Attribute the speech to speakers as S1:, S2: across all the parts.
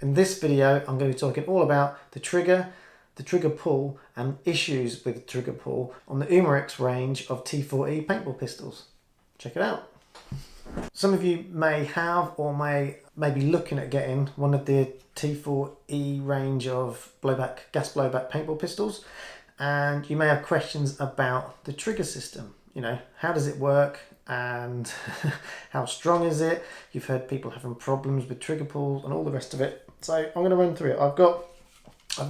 S1: In this video, I'm going to be talking all about the trigger pull and issues with the trigger pull on the Umarex range of T4E paintball pistols. Check it out. Some of you may have or may be looking at getting one of the T4E range of gas blowback paintball pistols, and you may have questions about the trigger system. You know, how does it work and how strong is it? You've heard people having problems with trigger pulls and all the rest of it. So I'm going to run through it. I've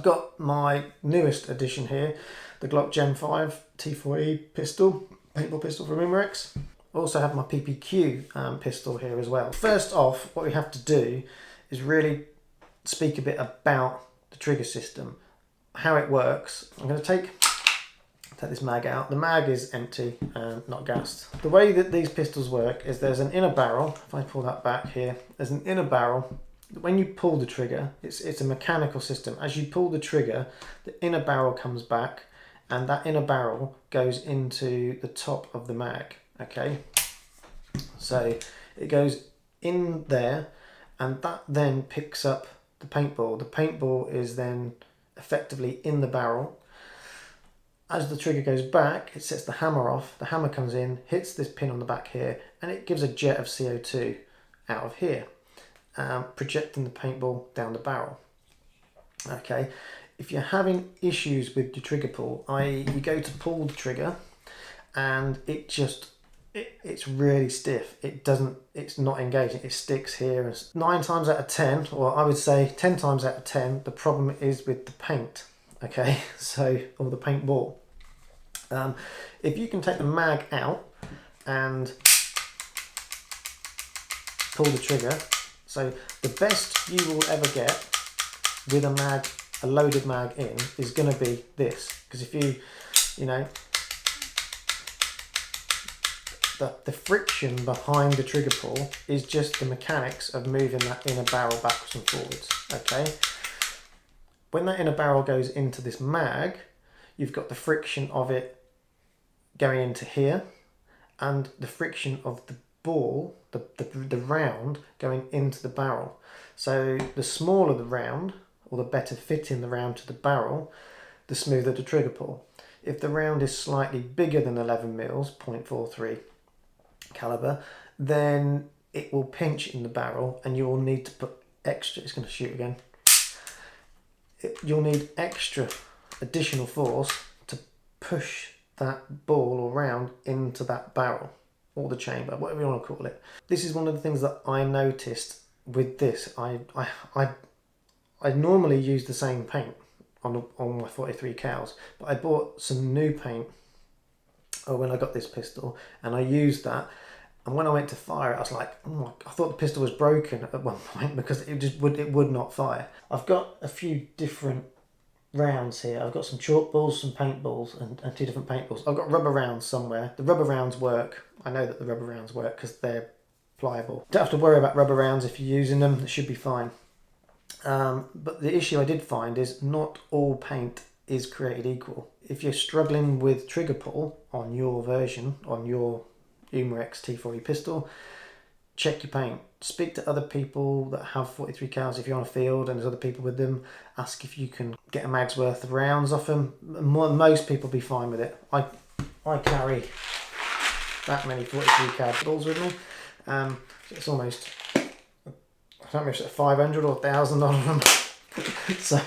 S1: got my newest addition here, the Glock Gen 5 T4E paintball pistol from Umarex. I also have my PPQ pistol here as well. First off, what we have to do is really speak a bit about the trigger system, how it works. I'm going to take this mag out. The mag is empty, not gassed. The way that these pistols work is there's an inner barrel. If I pull that back here, there's an inner barrel. When you pull the trigger, it's a mechanical system. As you pull the trigger, the inner barrel comes back, and that inner barrel goes into the top of the mag. Okay, so it goes in there, and that then picks up the paintball. The paintball is then effectively in the barrel. As the trigger goes back, it sets the hammer off. The hammer comes in, hits this pin on the back here, and it gives a jet of CO2 out of here, projecting the paintball down the barrel. Okay, if you're having issues with the trigger pull, you go to pull the trigger, and it's really stiff. It's not engaging. It sticks here. 9 times out of 10, or I would say 10 times out of 10, the problem is with the paint. Okay, so, or the paintball. If you can take the mag out and pull the trigger, so the best you will ever get with a loaded mag in is going to be this, because if you know, the friction behind the trigger pull is just the mechanics of moving that inner barrel backwards and forwards. Okay, when that inner barrel goes into this mag, you've got the friction of it going into here, and the friction of the ball, the round, going into the barrel. So the smaller the round, or the better fitting the round to the barrel, the smoother the trigger pull. If the round is slightly bigger than 11 mils, 0.43 caliber, then it will pinch in the barrel, and you will need to put extra. It's going to shoot again. You'll need extra additional force to push that ball or round into that barrel or the chamber, whatever you want to call it. This is one of the things that I noticed with this. I normally use the same paint on my 43 cals, but I bought some new paint when I got this pistol, and I used that. And when I went to fire it, I was like, oh, I thought the pistol was broken at one point because it would not fire. I've got a few different rounds here. I've got some chalk balls, some paintballs, and 2 different paintballs. I've got rubber rounds somewhere. The rubber rounds work. I know that the rubber rounds work because they're pliable. Don't have to worry about rubber rounds if you're using them. It should be fine. But the issue I did find is not all paint is created equal. If you're struggling with trigger pull on your version, on your Umarex T4E pistol, check your paint. Speak to other people that have 43 cals if you're on a field and there's other people with them. Ask if you can get a mag's worth of rounds off them. Most people be fine with it. I carry that many 43 cal balls with me. It's almost, I don't know if it's 500 or 1,000 of them. So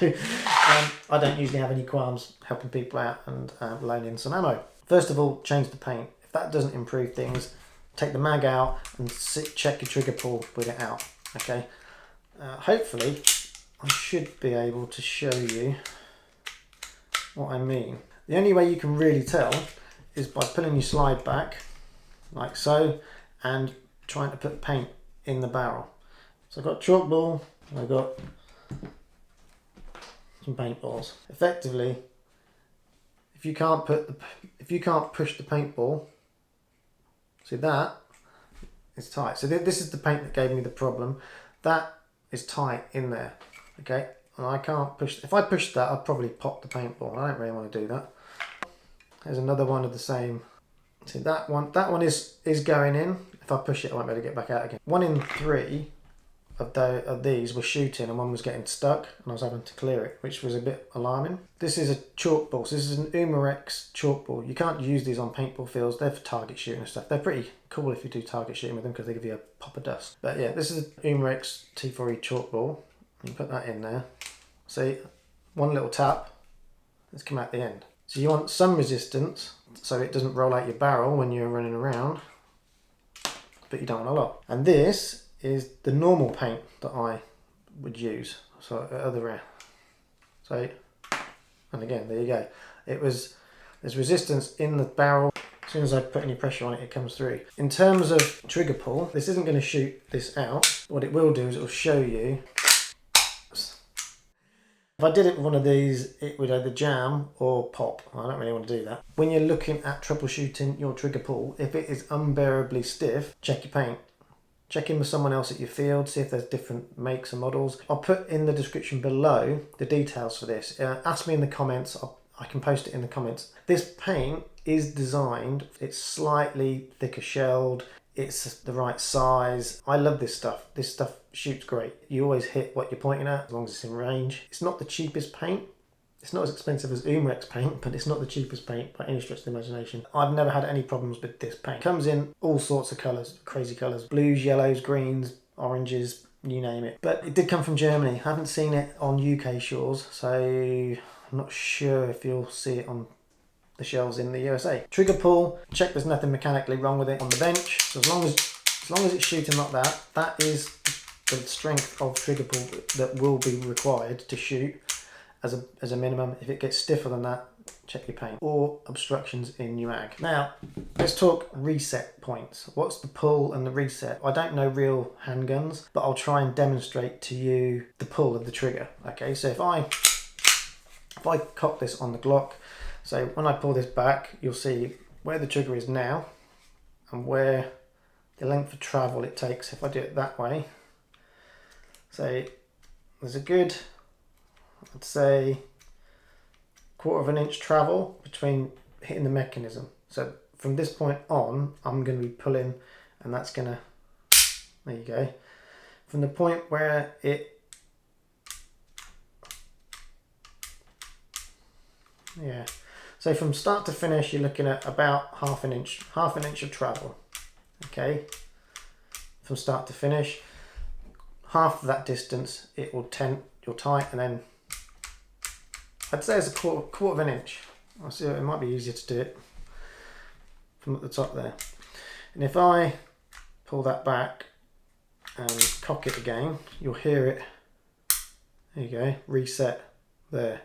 S1: I don't usually have any qualms helping people out and loaning some ammo. First of all, change the paint. If that doesn't improve things, take the mag out and check your trigger pull with it out. Okay. Hopefully, I should be able to show you what I mean. The only way you can really tell is by pulling your slide back, like so, and trying to put paint in the barrel. So I've got chalk ball, and I've got some paintballs. Effectively, if you can't push the paintball, see that is tight. So this is the paint that gave me the problem. That is tight in there. Okay, and I can't push. If I pushed that, I'd probably pop the paintball. I don't really want to do that. There's another one of the same. See that one is going in. If I push it, I won't be able to get back out again. 1 in 3 of these were shooting and one was getting stuck and I was having to clear it, which was a bit alarming. This is a chalk ball. So this is an Umarex chalk ball. You can't use these on paintball fields. They're for target shooting and stuff. They're pretty cool if you do target shooting with them because they give you a pop of dust. But yeah, this is an Umarex T4E chalk ball. You put that in there. See, one little tap, it's come out the end. So you want some resistance so it doesn't roll out your barrel when you're running around, but you don't want a lot. And this is the normal paint that I would use. So and again, there you go. There's resistance in the barrel. As soon as I put any pressure on it, it comes through. In terms of trigger pull, this isn't going to shoot this out. What it will do is it will show you. If I did it with one of these, it would either jam or pop. I don't really want to do that. When you're looking at troubleshooting your trigger pull, if it is unbearably stiff, check your paint. Check in with someone else at your field, see if there's different makes and models. I'll put in the description below the details for this. Ask me in the comments, I can post it in the comments. This paint is designed, it's slightly thicker shelled, it's the right size. I love this stuff. This stuff shoots great. You always hit what you're pointing at as long as it's in range. It's not the cheapest paint. It's not as expensive as Umarex paint, but it's not the cheapest paint by any stretch of the imagination. I've never had any problems with this paint. It comes in all sorts of colours, crazy colours. Blues, yellows, greens, oranges, you name it. But it did come from Germany. I haven't seen it on UK shores, so I'm not sure if you'll see it on the shelves in the USA. Trigger pull, check there's nothing mechanically wrong with it on the bench. So as long as it's shooting like that, that is the strength of trigger pull that will be required to shoot as a minimum. If it gets stiffer than that, check your paint or obstructions in your mag. Now let's talk reset points. What's the pull and the reset? I don't know real handguns, but I'll try and demonstrate to you the pull of the trigger. Okay, so if I cock this on the Glock, so when I pull this back, you'll see where the trigger is now and where the length of travel it takes if I do it that way. So there's a good, I'd say, 1/4 inch travel between hitting the mechanism. So from this point on, I'm going to be pulling, and that's going to, there you go. From the point where it, yeah. So from start to finish, you're looking at about half an inch of travel. Okay. From start to finish, half of that distance, it will you'll tight, and then I'd say it's a quarter of an inch. I'll see, it might be easier to do it from at the top there. And if I pull that back and cock it again, you'll hear it, there you go, reset there.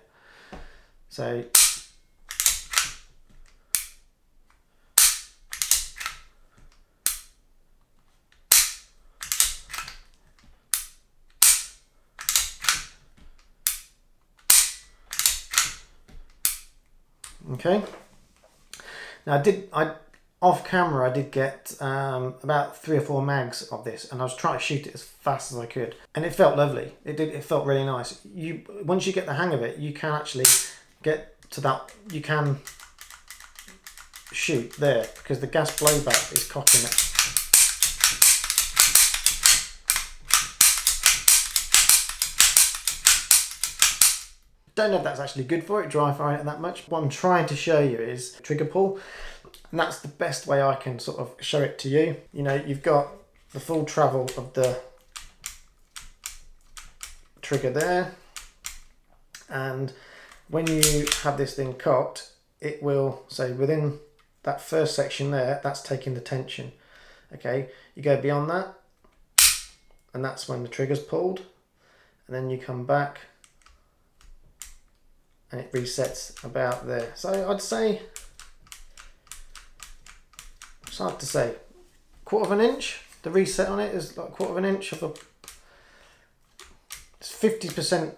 S1: So okay. Now off camera I did get about 3 or 4 mags of this, and I was trying to shoot it as fast as I could, and it felt lovely. It felt really nice. Once you get the hang of it, you can actually get to that. You can shoot there because the gas blowback is cocking it. Don't know if that's actually good for it, dry firing it that much. What I'm trying to show you is trigger pull, and that's the best way I can sort of show it to you. You know, you've got the full travel of the trigger there, and when you have this thing cocked, it will say within that first section there, that's taking the tension. Okay, you go beyond that, and that's when the trigger's pulled, and then you come back and it resets about there. So I'd say, it's hard to say, 1/4 inch. The reset on it is like 1/4 inch of a, it's 50%.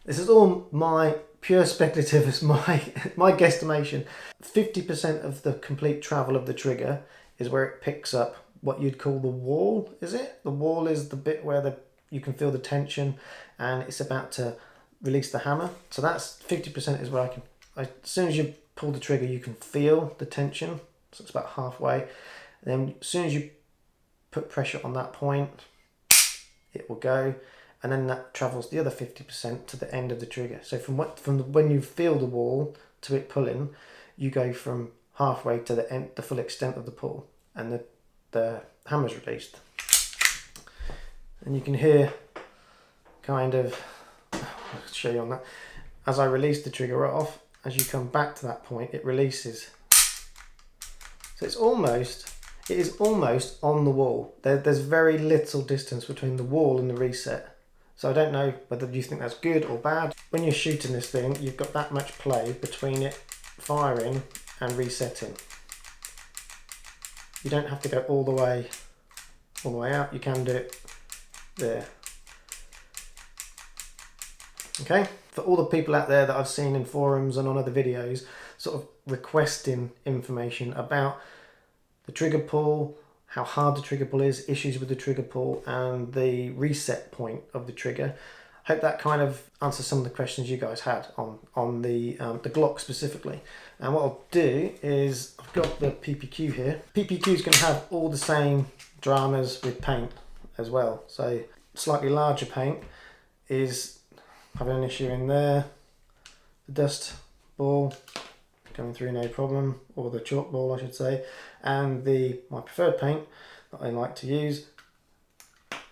S1: This is all my pure speculative, it's my guesstimation. 50% of the complete travel of the trigger is where it picks up what you'd call the wall, is it? The wall is the bit where you can feel the tension and it's about to release the hammer. So that's 50% is where as soon as you pull the trigger, you can feel the tension. So it's about halfway. And then as soon as you put pressure on that point, it will go, and then that travels the other 50% to the end of the trigger. So when you feel the wall to it pulling, you go from halfway to the end, the full extent of the pull, and the hammer's released. And you can hear kind of, I'll show you on that, as I release the trigger off, as you come back to that point, it releases. So it is almost on the wall. There's very little distance between the wall and the reset. So I don't know whether you think that's good or bad. When you're shooting this thing, you've got that much play between it firing and resetting. You don't have to go all the way out. You can do it there. Okay, for all the people out there that I've seen in forums and on other videos sort of requesting information about the trigger pull, how hard the trigger pull is, issues with the trigger pull, and the reset point of the trigger, I hope that kind of answers some of the questions you guys had on the Glock specifically. And what I'll do is, I've got the PPQ here. PPQ is going to have all the same dramas with paint as well. So slightly larger paint is having an issue in there, the dust ball going through no problem, or the chalk ball I should say, and my preferred paint that I like to use,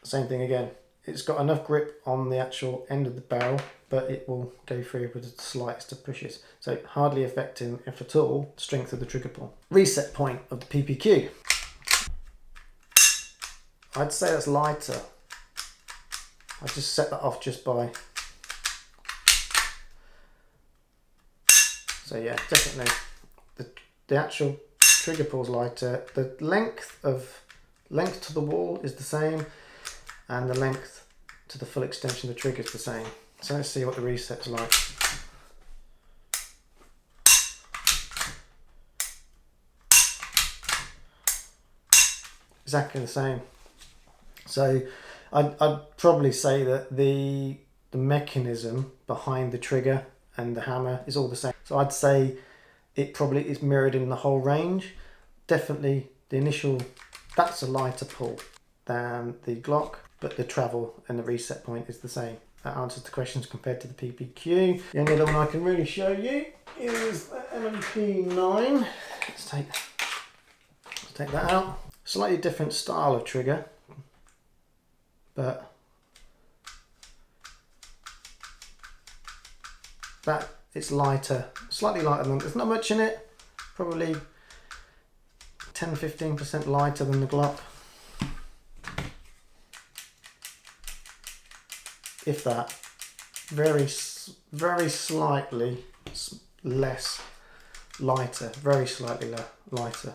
S1: same thing again. It's got enough grip on the actual end of the barrel, but it will go through with the slightest of pushes, so hardly affecting, if at all, the strength of the trigger pull. Reset point of the PPQ, I'd say that's lighter. I just set that off just by. So yeah, definitely the actual trigger pull's lighter. The length to the wall is the same, and the length to the full extension of the trigger is the same. So let's see what the reset's like. Exactly the same. So I'd probably say that the mechanism behind the trigger and the hammer is all the same. So I'd say it probably is mirrored in the whole range. Definitely the initial, that's a lighter pull than the Glock, but the travel and the reset point is the same. That answers the questions compared to the PPQ. The only other one I can really show you is the M&P9. Let's take that out. Slightly different style of trigger, but that it's lighter, slightly lighter than, there's not much in it, probably 10-15% lighter than the Glock, if that. Very slightly less lighter, very slightly lighter.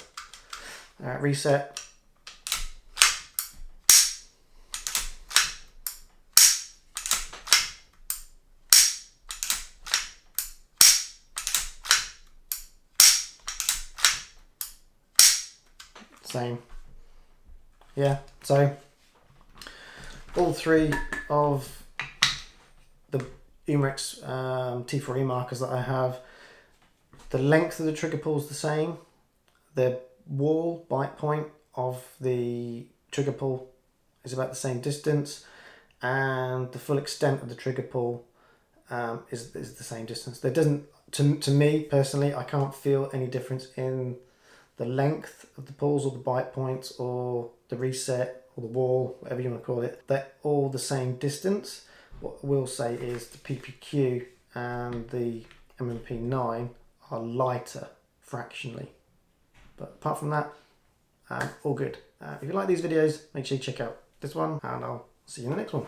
S1: Reset. Same. Yeah, so all three of the Umarex T4E markers that I have, the length of the trigger pull is the same, the wall bite point of the trigger pull is about the same distance, and the full extent of the trigger pull is the same distance. There doesn't, to me personally, I can't feel any difference in the length of the pulls or the bite points or the reset or the wall, whatever you want to call it. They're all the same distance. What I will say is the PPQ and the M&P9 are lighter fractionally. But apart from that, all good. If you like these videos, make sure you check out this one, and I'll see you in the next one.